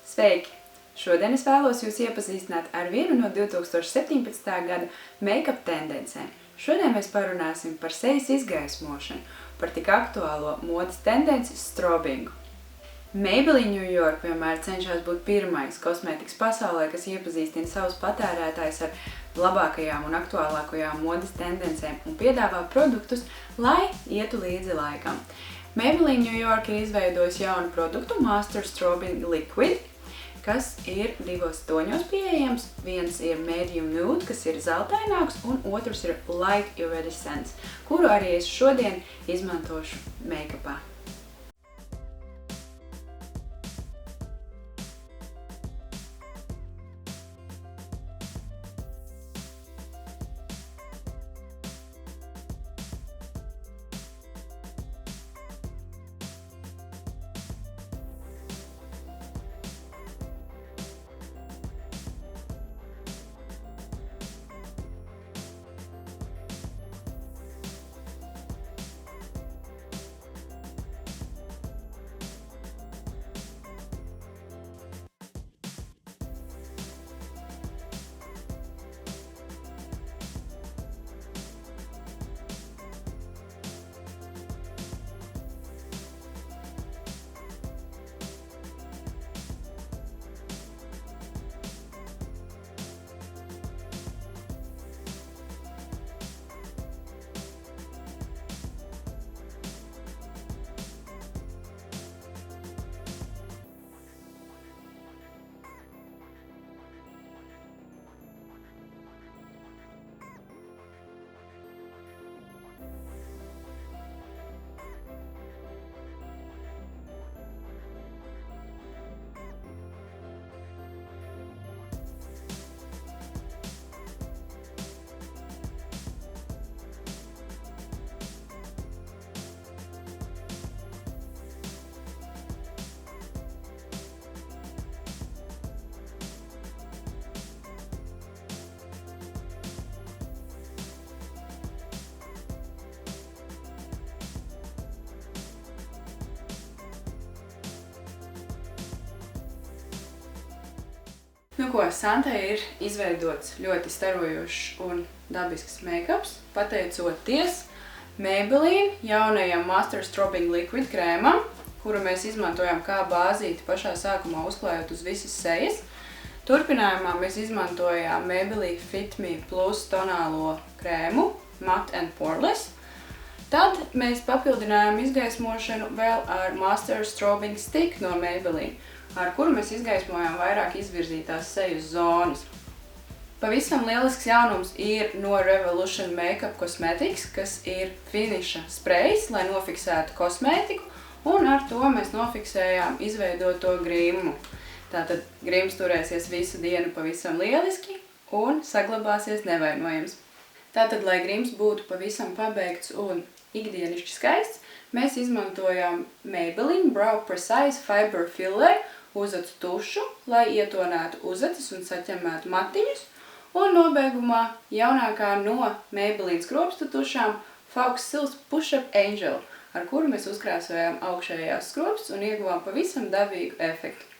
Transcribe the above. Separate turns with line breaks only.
Sveiki! Šodien es vēlos jūs iepazīstināt ar vienu no 2017. gada make-up tendencēm. Šodien mēs parunāsim par sejas izgaismošanu, par tik aktuālo modes tendenci strobingu. Maybelline New York vienmēr cenšas būt pirmais kosmētikas pasaulē, kas iepazīstina savus patērētājus ar labākajām un aktuālākajām modes tendencēm un piedāvā produktus, lai ietu līdzi laikam. Maybelline New York ir izveidojis jaunu produktu Master Strobing Liquid, kas ir divos toņos pieejams. Viens ir medium nude, kas ir zeltaināks, un otrs ir light iridescence, kuru arī es šodien izmantošu make-upā. Santai ir izveidots ļoti starojošs un dabisks make-ups, pateicoties Maybelline jaunajam Master Strobing Liquid krēmam, kuru mēs izmantojam kā bāzīti pašā sākumā uzklājot uz visas sejas. Turpinājumā mēs izmantojām Maybelline Fit Me Plus tonālo krēmu Matte and Poreless. Tad mēs papildinājām izgaismošanu vēl ar Master Strobing Stick no Maybelline, ar kuru mēs izgaismojām vairāk izvirzītās sejas zonas. Pavisam lielisks jaunums ir no Revolution Makeup Cosmetics, kas ir finiša sprejs, lai nofiksētu kosmētiku, un ar to mēs nofiksējām izveidoto grimmu. Tātad grims turēsies visu dienu pavisam lieliski un saglabāsies nevainojams. Tātad, lai grims būtu pavisam pabeigts un ikdienišķi skaists, mēs izmantojām Maybelline Brow Precise Fiber Filler uzacu tušu, lai ietonētu uzacis un saķemmētu matiņus, un nobeigumā jaunākā no Maybelline skropstu tušām Fox Silks Push-Up Angel, ar kuru mēs uzkrāsojām augšējās skropstus un ieguvām pavisam dabīgu efektu.